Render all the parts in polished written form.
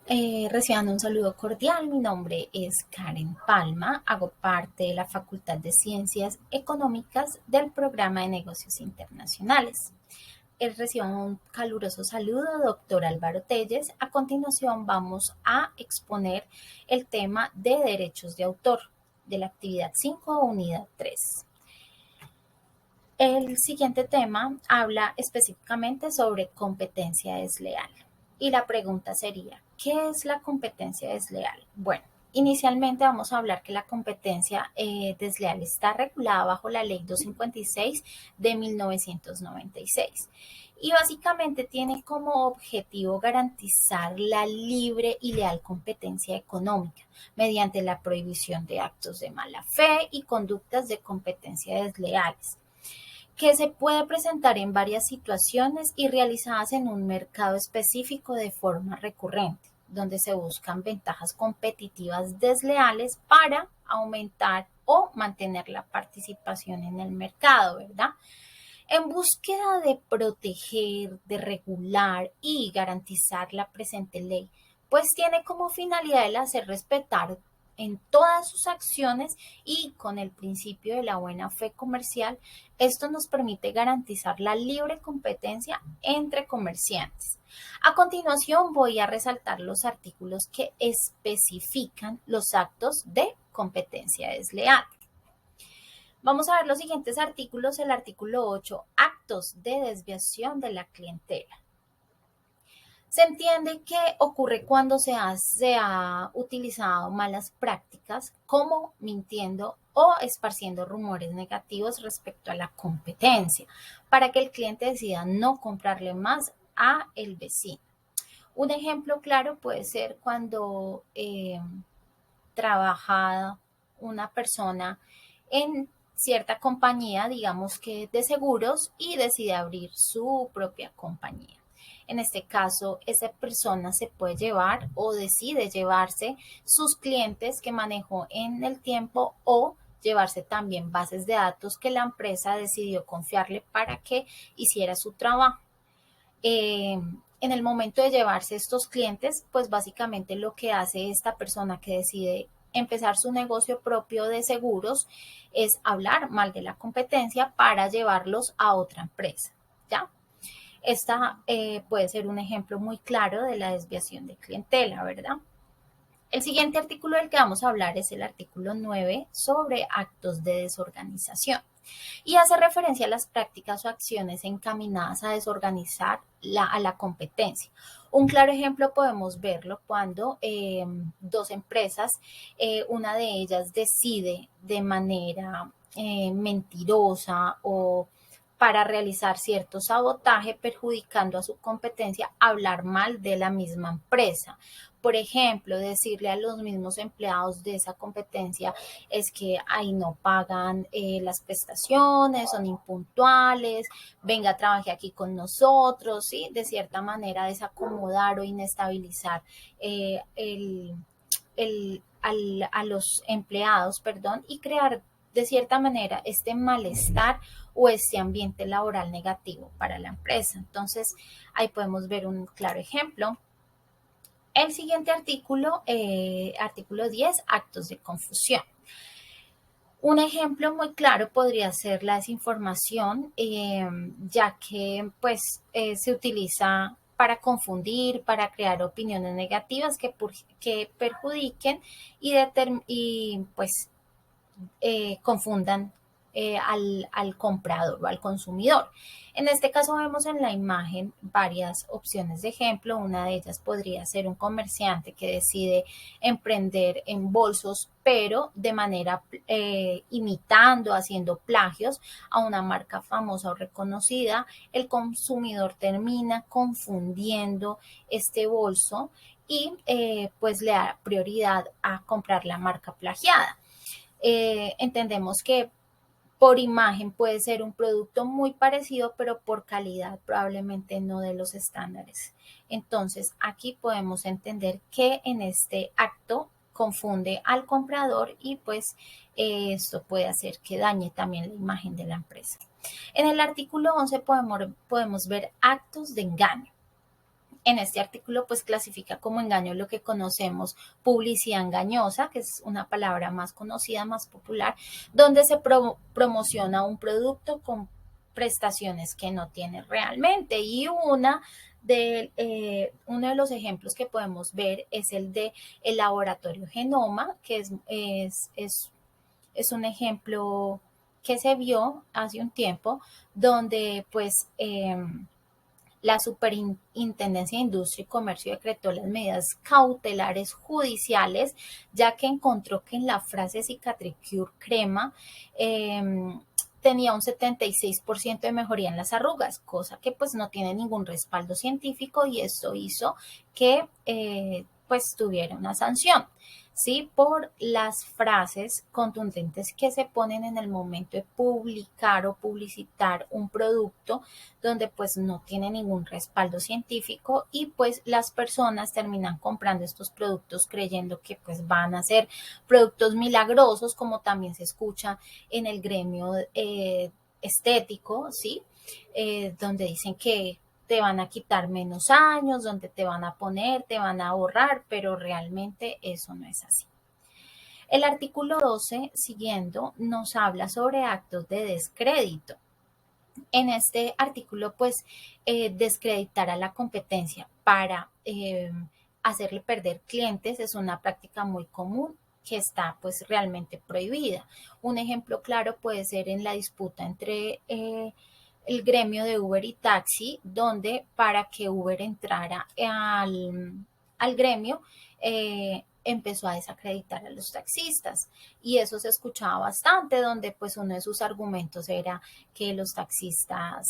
Reciban un saludo cordial. Mi nombre es Karen Palma. Hago parte de la Facultad de Ciencias Económicas del Programa de Negocios Internacionales. Reciban un caluroso saludo, doctor Álvaro Telles. A continuación vamos a exponer el tema de derechos de autor de la actividad 5, unidad 3. El siguiente tema habla específicamente sobre competencia desleal. Y la pregunta sería, ¿qué es la competencia desleal? Bueno, inicialmente vamos a hablar que la competencia desleal está regulada bajo la Ley 256 de 1996 y básicamente tiene como objetivo garantizar la libre y leal competencia económica mediante la prohibición de actos de mala fe y conductas de competencia desleales que se puede presentar en varias situaciones y realizadas en un mercado específico de forma recurrente, donde se buscan ventajas competitivas desleales para aumentar o mantener la participación en el mercado, ¿verdad? En búsqueda de proteger, de regular y garantizar la presente ley, pues tiene como finalidad el hacer respetar en todas sus acciones y con el principio de la buena fe comercial, esto nos permite garantizar la libre competencia entre comerciantes. A continuación voy a resaltar los artículos que especifican los actos de competencia desleal. Vamos a ver los siguientes artículos. El artículo 8, actos de desviación de la clientela. Se entiende que ocurre cuando se ha utilizado malas prácticas como mintiendo o esparciendo rumores negativos respecto a la competencia para que el cliente decida no comprarle más a el vecino. Un ejemplo claro puede ser cuando trabaja una persona en cierta compañía, digamos que de seguros, y decide abrir su propia compañía. En este caso, esa persona se puede llevar o decide llevarse sus clientes que manejó en el tiempo o llevarse también bases de datos que la empresa decidió confiarle para que hiciera su trabajo. En el momento de llevarse estos clientes, pues básicamente lo que hace esta persona que decide empezar su negocio propio de seguros es hablar mal de la competencia para llevarlos a otra empresa, ¿ya? Esta puede ser un ejemplo muy claro de la desviación de clientela, ¿verdad? El siguiente artículo del que vamos a hablar es el artículo 9 sobre actos de desorganización y hace referencia a las prácticas o acciones encaminadas a desorganizar a la competencia. Un claro ejemplo podemos verlo cuando dos empresas, una de ellas decide de manera mentirosa o para realizar cierto sabotaje perjudicando a su competencia, hablar mal de la misma empresa. Por ejemplo, decirle a los mismos empleados de esa competencia es que ahí no pagan las prestaciones, son impuntuales, venga, trabaje aquí con nosotros, ¿sí? De cierta manera desacomodar o inestabilizar a los empleados, perdón, y crear de cierta manera este malestar o este ambiente laboral negativo para la empresa. Entonces, ahí podemos ver un claro ejemplo. El siguiente artículo, artículo 10, actos de confusión. Un ejemplo muy claro podría ser la desinformación, ya que pues se utiliza para confundir, para crear opiniones negativas que perjudiquen y pues confundan al comprador o al consumidor. En este caso vemos en la imagen varias opciones de ejemplo. Una de ellas podría ser un comerciante que decide emprender en bolsos, pero de manera imitando, haciendo plagios a una marca famosa o reconocida. El consumidor termina confundiendo este bolso y pues le da prioridad a comprar la marca plagiada. Entendemos que por imagen puede ser un producto muy parecido, pero por calidad probablemente no de los estándares. Entonces, aquí podemos entender que en este acto confunde al comprador y pues esto puede hacer que dañe también la imagen de la empresa. En el artículo 11 podemos ver actos de engaño. En este artículo pues clasifica como engaño lo que conocemos publicidad engañosa, que es una palabra más conocida, más popular, donde se promociona un producto con prestaciones que no tiene realmente. Y uno de los ejemplos que podemos ver es el de el laboratorio Genoma, que es un ejemplo que se vio hace un tiempo, donde pues la Superintendencia de Industria y Comercio decretó las medidas cautelares judiciales, ya que encontró que en la frase Cicatricure crema eh, tenía un 76% de mejoría en las arrugas, cosa que pues no tiene ningún respaldo científico, y esto hizo que pues tuviera una sanción. ¿Sí? Por las frases contundentes que se ponen en el momento de publicar o publicitar un producto donde pues no tiene ningún respaldo científico, y pues las personas terminan comprando estos productos creyendo que pues van a ser productos milagrosos, como también se escucha en el gremio estético, ¿sí? Donde dicen que te van a quitar menos años, donde te van a poner, te van a ahorrar, pero realmente eso no es así. El artículo 12, siguiendo, nos habla sobre actos de descrédito. En este artículo, pues, descreditar a la competencia para hacerle perder clientes es una práctica muy común que está pues realmente prohibida. Un ejemplo claro puede ser en la disputa entre el gremio de Uber y taxi, donde para que Uber entrara al gremio, empezó a desacreditar a los taxistas, y eso se escuchaba bastante, donde pues uno de sus argumentos era que los taxistas,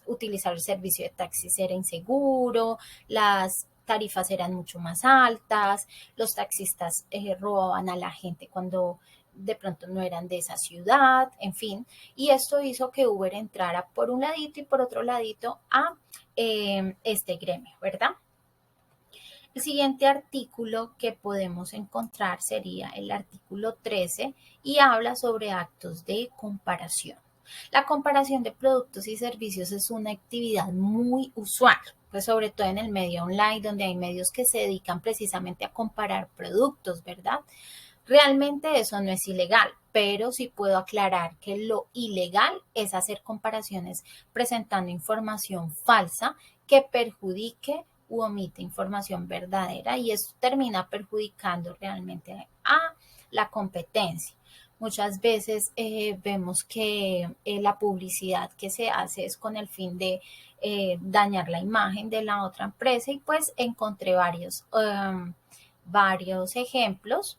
utilizar el servicio de taxis era inseguro, las tarifas eran mucho más altas, los taxistas robaban a la gente cuando de pronto no eran de esa ciudad, en fin, y esto hizo que Uber entrara por un ladito y por otro ladito a este gremio, ¿verdad? El siguiente artículo que podemos encontrar sería el artículo 13, y habla sobre actos de comparación. La comparación de productos y servicios es una actividad muy usual, pues sobre todo en el medio online, donde hay medios que se dedican precisamente a comparar productos, ¿verdad? Realmente eso no es ilegal, pero sí puedo aclarar que lo ilegal es hacer comparaciones presentando información falsa que perjudique u omite información verdadera, y esto termina perjudicando realmente a la competencia. Muchas veces vemos que la publicidad que se hace es con el fin de dañar la imagen de la otra empresa, y pues encontré varios ejemplos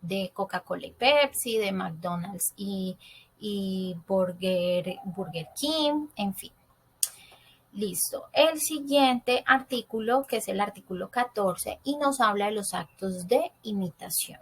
de Coca-Cola y Pepsi, de McDonald's y Burger King, en fin. Listo. El siguiente artículo, que es el artículo 14, y nos habla de los actos de imitación.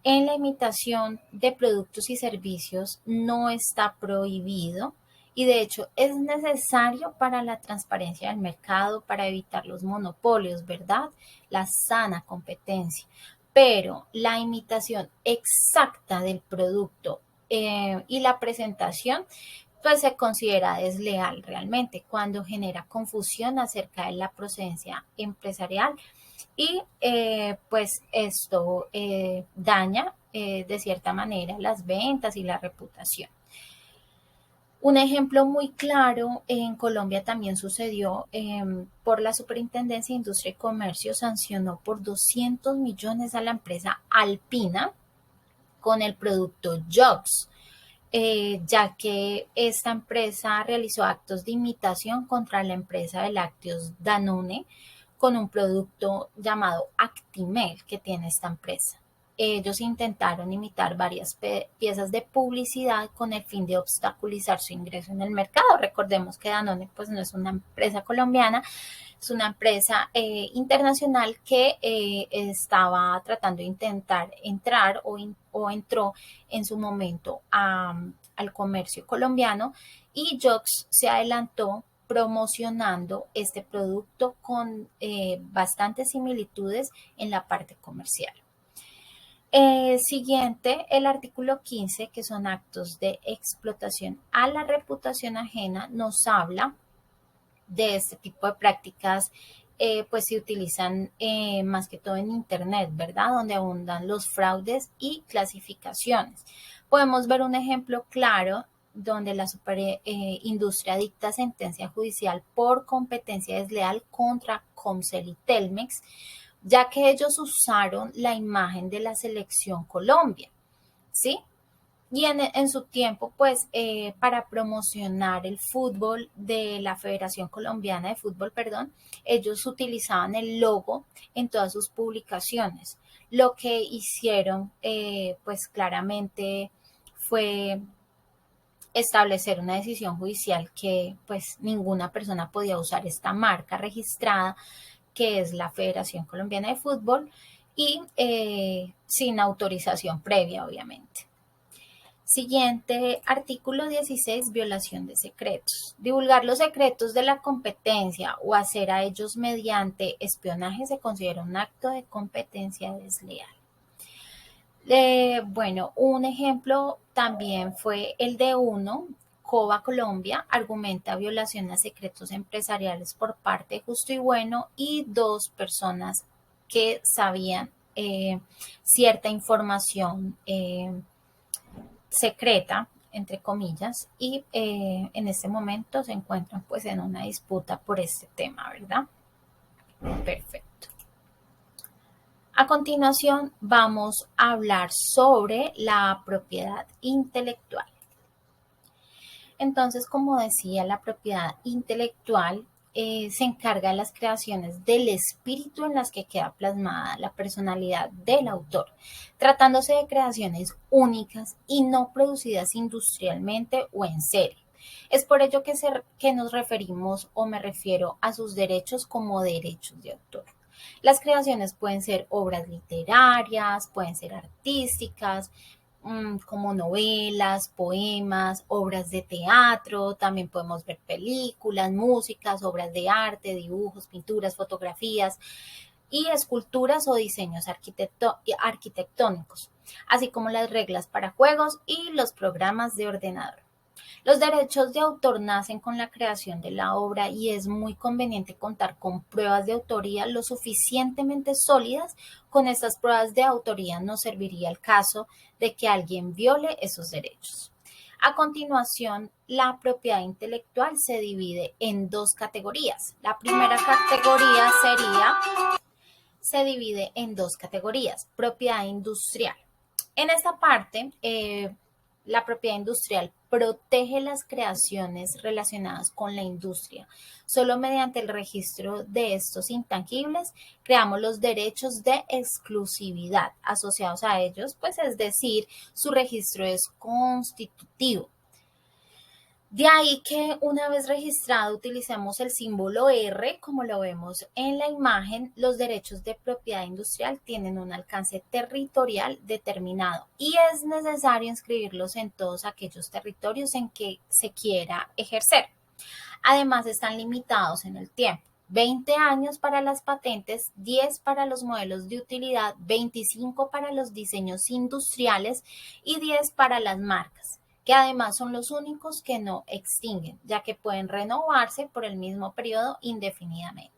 En la imitación de productos y servicios no está prohibido, y de hecho es necesario para la transparencia del mercado, para evitar los monopolios, ¿verdad? La sana competencia. Pero la imitación exacta del producto y la presentación pues se considera desleal realmente cuando genera confusión acerca de la procedencia empresarial, y pues esto daña de cierta manera las ventas y la reputación. Un ejemplo muy claro en Colombia también sucedió por la Superintendencia de Industria y Comercio sancionó por 200 millones a la empresa Alpina con el producto Jobs, ya que esta empresa realizó actos de imitación contra la empresa de lácteos Danone con un producto llamado Actimel que tiene esta empresa. Ellos intentaron imitar varias piezas de publicidad con el fin de obstaculizar su ingreso en el mercado. Recordemos que Danone pues no es una empresa colombiana, es una empresa internacional que estaba tratando de intentar entrar o entró en su momento al comercio colombiano, y Jobs se adelantó promocionando este producto con bastantes similitudes en la parte comercial. Siguiente, el artículo 15, que son actos de explotación a la reputación ajena, nos habla de este tipo de prácticas pues se utilizan más que todo en Internet, ¿verdad? Donde abundan los fraudes y clasificaciones. Podemos ver un ejemplo claro donde la superindustria dicta sentencia judicial por competencia desleal contra Comcel y Telmex, ya que ellos usaron la imagen de la selección Colombia, ¿sí? Y en su tiempo, pues, para promocionar el fútbol de la Federación Colombiana de Fútbol, perdón, ellos utilizaban el logo en todas sus publicaciones. Lo que hicieron, pues, claramente fue establecer una decisión judicial que, pues, ninguna persona podía usar esta marca registrada, que es la Federación Colombiana de Fútbol, y sin autorización previa, obviamente. Siguiente, artículo 16, violación de secretos. Divulgar los secretos de la competencia o hacer a ellos mediante espionaje se considera un acto de competencia desleal. Bueno, un ejemplo también fue el de uno. Cova Colombia argumenta violación a secretos empresariales por parte de Justo y Bueno y dos personas que sabían cierta información secreta, entre comillas, y en este momento se encuentran pues en una disputa por este tema, ¿verdad? Perfecto. A continuación vamos a hablar sobre la propiedad intelectual. Entonces, como decía, la propiedad intelectual se encarga de las creaciones del espíritu en las que queda plasmada la personalidad del autor, tratándose de creaciones únicas y no producidas industrialmente o en serie. Es por ello que nos referimos o me refiero a sus derechos como derechos de autor. Las creaciones pueden ser obras literarias, pueden ser artísticas, como novelas, poemas, obras de teatro, también podemos ver películas, músicas, obras de arte, dibujos, pinturas, fotografías y esculturas o diseños arquitectónicos, así como las reglas para juegos y los programas de ordenador. Los derechos de autor nacen con la creación de la obra y es muy conveniente contar con pruebas de autoría lo suficientemente sólidas. Con estas pruebas de autoría nos serviría el caso de que alguien viole esos derechos. A continuación, la propiedad intelectual se divide en dos categorías. La primera categoría se divide en dos categorías, propiedad industrial. En esta parte, la propiedad industrial protege las creaciones relacionadas con la industria. Solo mediante el registro de estos intangibles creamos los derechos de exclusividad asociados a ellos, pues es decir, su registro es constitutivo. De ahí que una vez registrado utilicemos el símbolo R, como lo vemos en la imagen. Los derechos de propiedad industrial tienen un alcance territorial determinado y es necesario inscribirlos en todos aquellos territorios en que se quiera ejercer. Además, están limitados en el tiempo. 20 años para las patentes, 10 para los modelos de utilidad, 25 para los diseños industriales y 10 para las marcas, que además son los únicos que no extinguen, ya que pueden renovarse por el mismo periodo indefinidamente.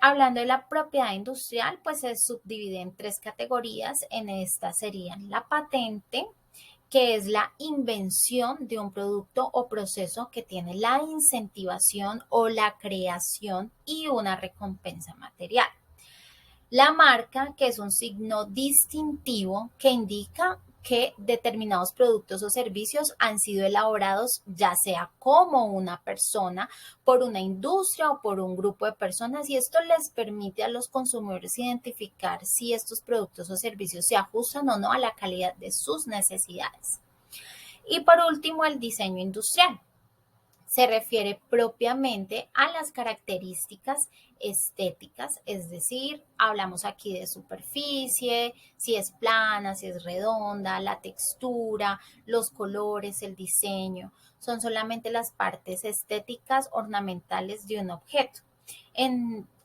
Hablando de la propiedad industrial, pues se subdivide en tres categorías. En esta serían la patente, que es la invención de un producto o proceso que tiene la incentivación o la creación y una recompensa material. La marca, que es un signo distintivo que indica que determinados productos o servicios han sido elaborados ya sea como una persona, por una industria o por un grupo de personas, y esto les permite a los consumidores identificar si estos productos o servicios se ajustan o no a la calidad de sus necesidades. Y por último, el diseño industrial. Se refiere propiamente a las características estéticas, es decir, hablamos aquí de superficie, si es plana, si es redonda, la textura, los colores, el diseño, son solamente las partes estéticas ornamentales de un objeto.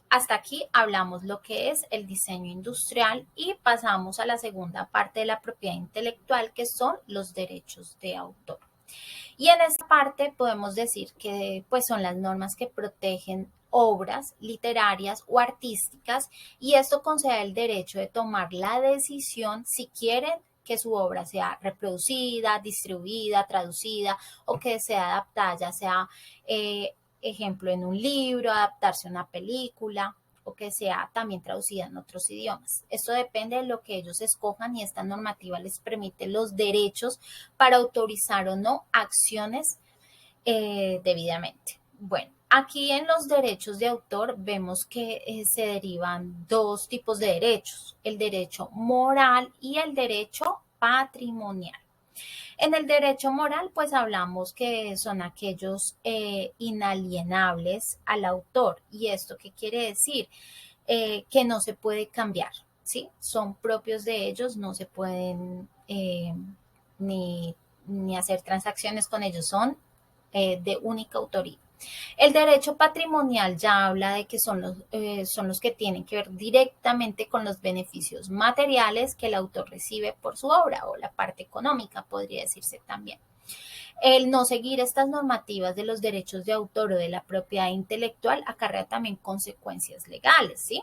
Hasta aquí hablamos lo que es el diseño industrial y pasamos a la segunda parte de la propiedad intelectual, que son los derechos de autor. Y en esta parte podemos decir que pues son las normas que protegen obras literarias o artísticas y esto concede el derecho de tomar la decisión si quieren que su obra sea reproducida, distribuida, traducida o que sea adaptada, ya sea ejemplo en un libro, adaptarse a una película o que sea también traducida en otros idiomas. Esto depende de lo que ellos escojan y esta normativa les permite los derechos para autorizar o no acciones debidamente. Bueno, aquí en los derechos de autor vemos que se derivan dos tipos de derechos, el derecho moral y el derecho patrimonial. En el derecho moral, pues hablamos que son aquellos inalienables al autor. ¿Y esto qué quiere decir? Que no se puede cambiar, ¿sí? Son propios de ellos, no se pueden ni, ni hacer transacciones con ellos, son de única autoría. El derecho patrimonial ya habla de que son los que tienen que ver directamente con los beneficios materiales que el autor recibe por su obra o la parte económica, podría decirse también. El no seguir estas normativas de los derechos de autor o de la propiedad intelectual acarrea también consecuencias legales, ¿sí?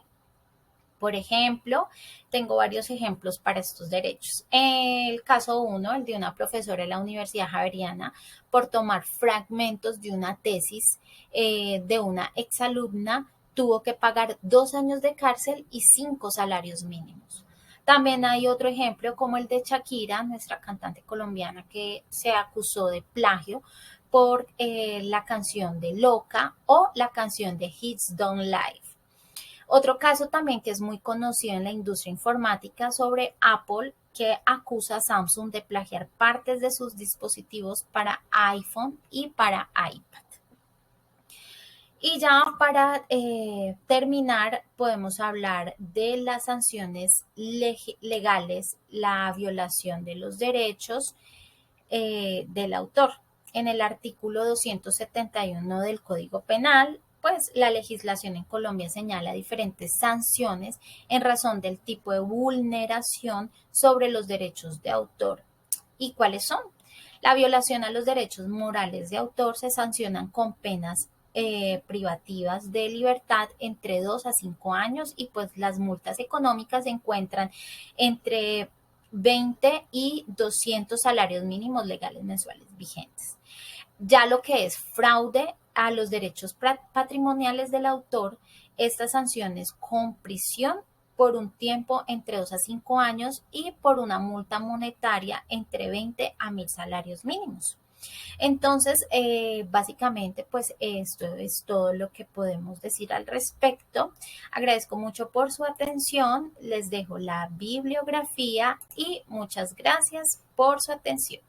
Por ejemplo, tengo varios ejemplos para estos derechos. El caso uno, el de una profesora de la Universidad Javeriana, por tomar fragmentos de una tesis de una exalumna, tuvo que pagar 2 años de cárcel y 5 salarios mínimos. También hay otro ejemplo como el de Shakira, nuestra cantante colombiana, que se acusó de plagio por la canción de Loca o la canción de Hits Don't Lie. Otro caso también que es muy conocido en la industria informática sobre Apple que acusa a Samsung de plagiar partes de sus dispositivos para iPhone y para iPad. Y ya para terminar, podemos hablar de las sanciones legales, la violación de los derechos del autor. En el artículo 271 del Código Penal, pues la legislación en Colombia señala diferentes sanciones en razón del tipo de vulneración sobre los derechos de autor. ¿Y cuáles son? La violación a los derechos morales de autor se sancionan con penas privativas de libertad entre 2 a 5 años y pues las multas económicas se encuentran entre 20 y 200 salarios mínimos legales mensuales vigentes. Ya lo que es fraude a los derechos patrimoniales del autor, estas sanciones con prisión por un tiempo entre 2 a 5 años y por una multa monetaria entre 20 a 1000 salarios mínimos. Entonces, básicamente, pues esto es todo lo que podemos decir al respecto. Agradezco mucho por su atención, les dejo la bibliografía y muchas gracias por su atención.